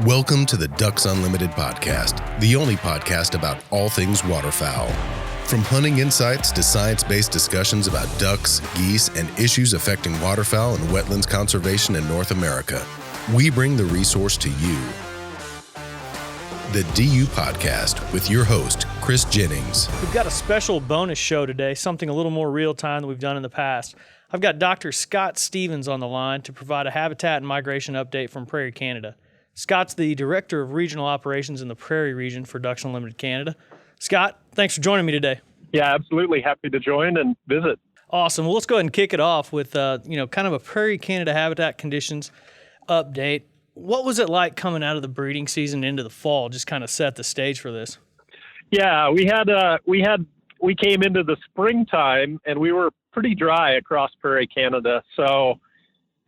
Welcome to the Ducks Unlimited podcast, the only podcast about all things waterfowl. From hunting insights to science-based discussions about ducks, geese, and issues affecting waterfowl and wetlands conservation in North America, we bring the resource to you. The DU Podcast with your host, Chris Jennings. We've got a special bonus show today, something a little more real-time than we've done in the past. I've got Dr. Scott Stevens on the line to provide a habitat and migration update from Prairie, Canada. Scott's the Director of Regional Operations in the Prairie region for Ducks Unlimited Canada. Scott, thanks for joining me today. Yeah, absolutely. Happy to join and visit. Awesome. Well, let's go ahead and kick it off with, kind of a Prairie Canada habitat conditions update. What was it like coming out of the breeding season into the fall? Just kind of set the stage for this. Yeah, we came into the springtime and we were pretty dry across Prairie Canada. So,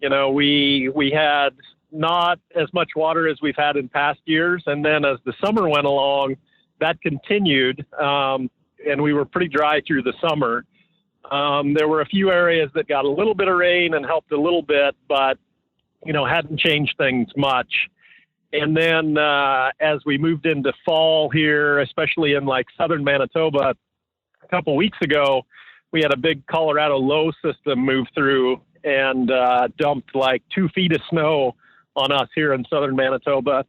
we had not as much water as we've had in past years. And then as the summer went along, that continued. And we were pretty dry through the summer. There were a few areas that got a little bit of rain and helped a little bit, but, hadn't changed things much. And then as we moved into fall here, especially in like southern Manitoba, a couple weeks ago, we had a big Colorado low system move through and dumped like 2 feet of snow on us here in southern Manitoba.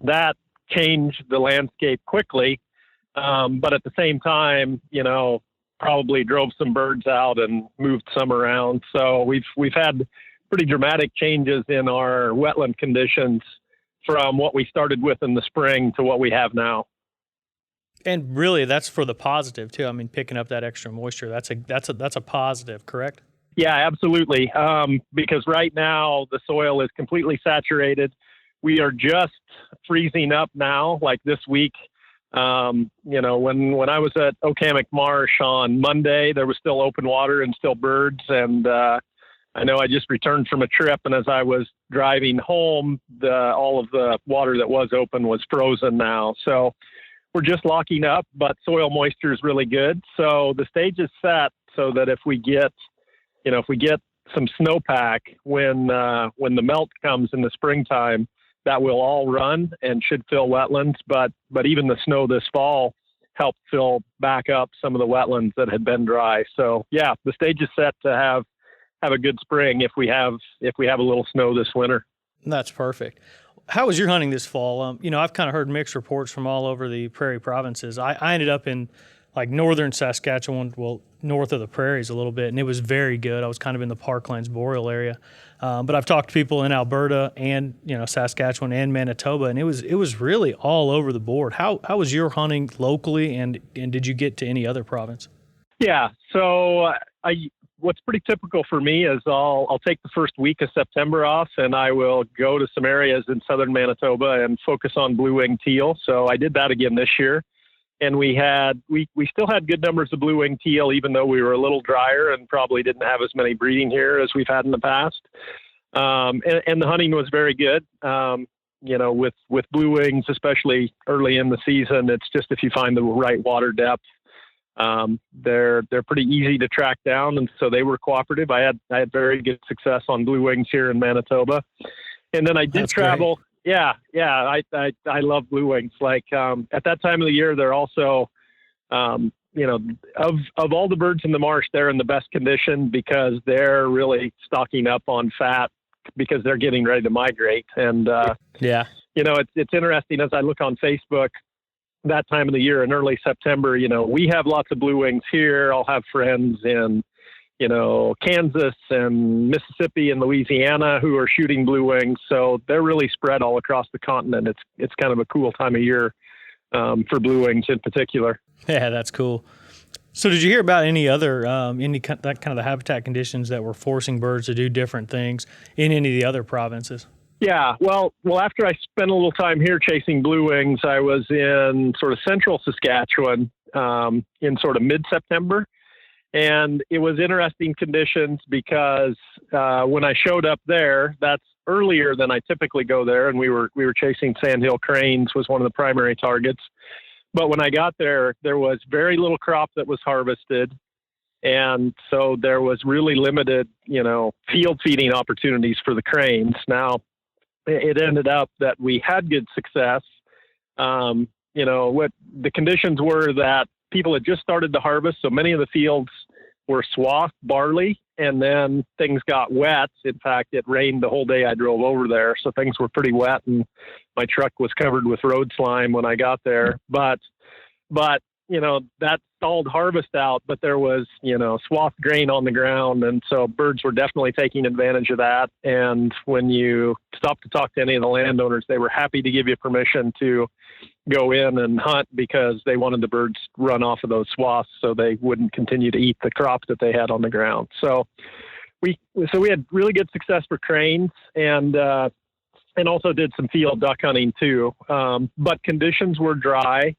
That changed the landscape quickly, but at the same time, probably drove some birds out and moved some around. So we've had pretty dramatic changes in our wetland conditions from what we started with in the spring to what we have now. And really, that's for the positive too. I mean, picking up that extra moisture, that's a positive, correct? Yeah, absolutely. Because right now the soil is completely saturated. We are just freezing up now, like this week. When I was at Okamic Marsh on Monday, there was still open water and still birds. And I know I just returned from a trip, and as I was driving home, all of the water that was open was frozen now. So we're just locking up, but soil moisture is really good. So the stage is set so that if we get some snowpack when the melt comes in the springtime, that will all run and should fill wetlands. But even the snow this fall helped fill back up some of the wetlands that had been dry. So yeah, the stage is set to have a good spring if we have a little snow this winter. That's perfect. How was your hunting this fall? I've kind of heard mixed reports from all over the Prairie provinces. I ended up in like northern Saskatchewan, well, north of the Prairies a little bit, and it was very good. I was kind of in the Parklands Boreal area. But I've talked to people in Alberta and, Saskatchewan and Manitoba, and it was really all over the board. How was your hunting locally, and did you get to any other province? Yeah, so what's pretty typical for me is I'll take the first week of September off, and I will go to some areas in southern Manitoba and focus on blue-winged teal. So I did that again this year. And we still had good numbers of blue-winged teal, even though we were a little drier and probably didn't have as many breeding here as we've had in the past. And the hunting was very good. With blue wings, especially early in the season, it's just if you find the right water depth, they're pretty easy to track down, and so they were cooperative. I had very good success on blue wings here in Manitoba, and then I did travel. Great. Yeah. I love blue wings. Like, at that time of the year, they're also, of all the birds in the marsh, they're in the best condition because they're really stocking up on fat because they're getting ready to migrate. And, it's interesting as I look on Facebook that time of the year in early September, we have lots of blue wings here. I'll have friends in, Kansas and Mississippi and Louisiana who are shooting blue wings. So they're really spread all across the continent. It's kind of a cool time of year for blue wings in particular. Yeah, that's cool. So did you hear about any other, that kind of the habitat conditions that were forcing birds to do different things in any of the other provinces? Yeah, well, after I spent a little time here chasing blue wings, I was in sort of central Saskatchewan in sort of mid-September. And it was interesting conditions because when I showed up there, that's earlier than I typically go there. And we were chasing sandhill cranes was one of the primary targets. But when I got there, there was very little crop that was harvested. And so there was really limited, field feeding opportunities for the cranes. Now, it ended up that we had good success. What the conditions were that people had just started to harvest. So many of the fields were swath barley, and then things got wet. In fact, it rained the whole day I drove over there. So things were pretty wet, and my truck was covered with road slime when I got there. But that stalled harvest out, but there was, swath grain on the ground. And so birds were definitely taking advantage of that. And when you stopped to talk to any of the landowners, they were happy to give you permission to go in and hunt because they wanted the birds run off of those swaths so they wouldn't continue to eat the crop that they had on the ground. So we had really good success for cranes and also did some field duck hunting too. But conditions were dry.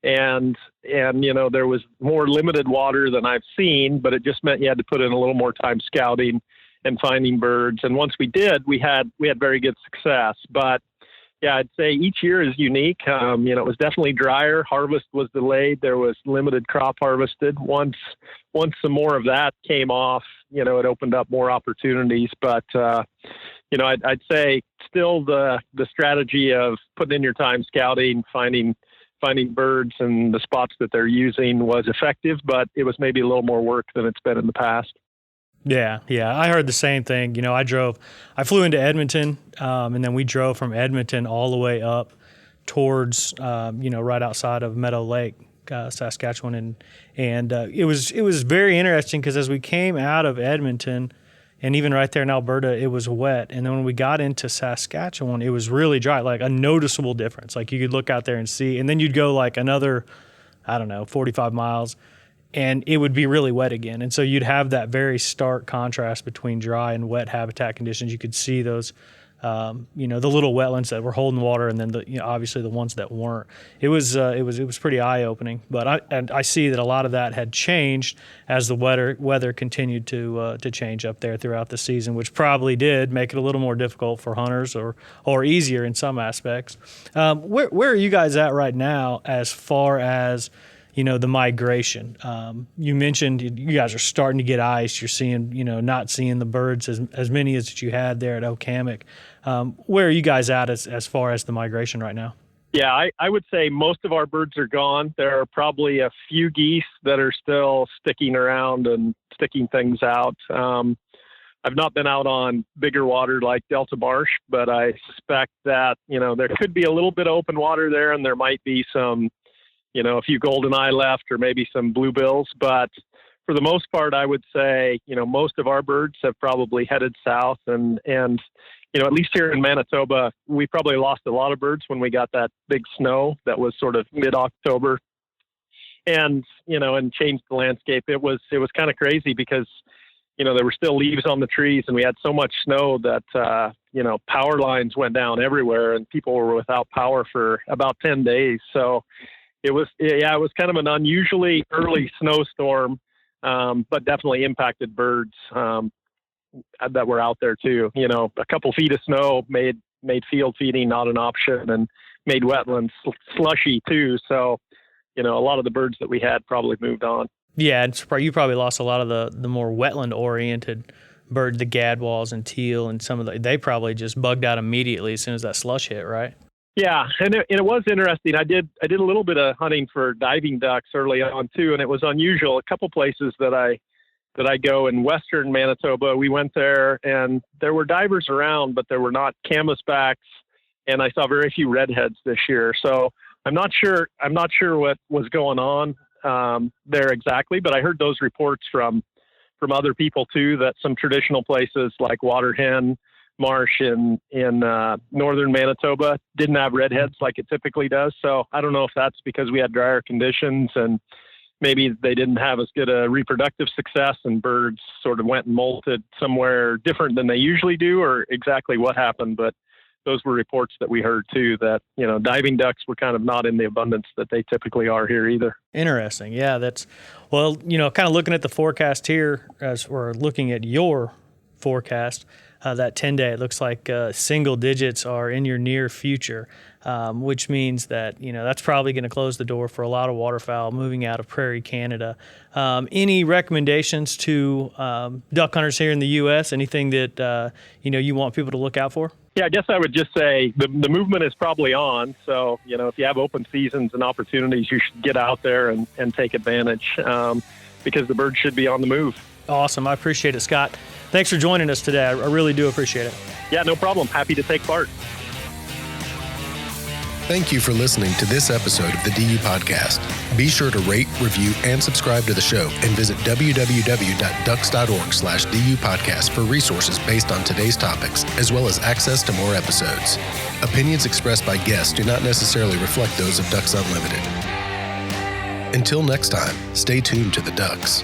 And there was more limited water than I've seen, but it just meant you had to put in a little more time scouting and finding birds. And once we did, we had very good success. But yeah, I'd say each year is unique. It was definitely drier. Harvest was delayed. There was limited crop harvested. Once some more of that came off, it opened up more opportunities. But I'd say still the strategy of putting in your time scouting, finding birds and the spots that they're using was effective, but it was maybe a little more work than it's been in the past. Yeah. I heard the same thing. I flew into Edmonton, and then we drove from Edmonton all the way up towards, right outside of Meadow Lake, Saskatchewan. And it was very interesting because as we came out of Edmonton, and even right there in Alberta, it was wet. And then when we got into Saskatchewan, it was really dry, like a noticeable difference. Like you could look out there and see, and then you'd go like another, 45 miles, and it would be really wet again. And so you'd have that very stark contrast between dry and wet habitat conditions. You could see those, the little wetlands that were holding water, and then obviously the ones that weren't. It was pretty eye opening. But I see that a lot of that had changed as the weather continued to change up there throughout the season, which probably did make it a little more difficult for hunters or easier in some aspects. Where are you guys at right now as far as the migration? You mentioned you guys are starting to get ice. You're seeing, not seeing the birds as many as you had there at Okamic. Where are you guys at as far as the migration right now? Yeah, I would say most of our birds are gone. There are probably a few geese that are still sticking around and sticking things out. I've not been out on bigger water like Delta Marsh, but I suspect that, there could be a little bit of open water there, and there might be some, a few goldeneye left or maybe some bluebills. But for the most part, I would say, most of our birds have probably headed south. And at least here in Manitoba, we probably lost a lot of birds when we got that big snow that was sort of mid-October and changed the landscape. It was kind of crazy because, there were still leaves on the trees, and we had so much snow that, power lines went down everywhere, and people were without power for about 10 days. So it was kind of an unusually early snowstorm, but definitely impacted birds that were out there too. A couple feet of snow made field feeding not an option, and made wetlands slushy too. So, a lot of the birds that we had probably moved on. Yeah, and you probably lost a lot of the more wetland-oriented birds, the gadwalls and teal, and they probably just bugged out immediately as soon as that slush hit, right? Yeah, and it was interesting. I did a little bit of hunting for diving ducks early on too, and it was unusual. A couple places that I go in western Manitoba, we went there, and there were divers around, but there were not canvasbacks, and I saw very few redheads this year. So I'm not sure what was going on there exactly, but I heard those reports from other people too, that some traditional places like Waterhen Marsh in northern Manitoba didn't have redheads like it typically does. So I don't know if that's because we had drier conditions and maybe they didn't have as good a reproductive success and birds sort of went and molted somewhere different than they usually do, or exactly what happened. But those were reports that we heard too, that, diving ducks were kind of not in the abundance that they typically are here either. Interesting. Yeah, kind of looking at the forecast here as we're looking at your forecast, that 10-day, it looks like single digits are in your near future, which means that, that's probably going to close the door for a lot of waterfowl moving out of Prairie, Canada. Any recommendations to duck hunters here in the U.S.? Anything that, you want people to look out for? Yeah, I guess I would just say the movement is probably on. So, if you have open seasons and opportunities, you should get out there and take advantage because the birds should be on the move. Awesome. I appreciate it, Scott. Thanks for joining us today. I really do appreciate it. Yeah, no problem. Happy to take part. Thank you for listening to this episode of the DU Podcast. Be sure to rate, review, and subscribe to the show and visit www.ducks.org/DU Podcast for resources based on today's topics, as well as access to more episodes. Opinions expressed by guests do not necessarily reflect those of Ducks Unlimited. Until next time, stay tuned to the Ducks.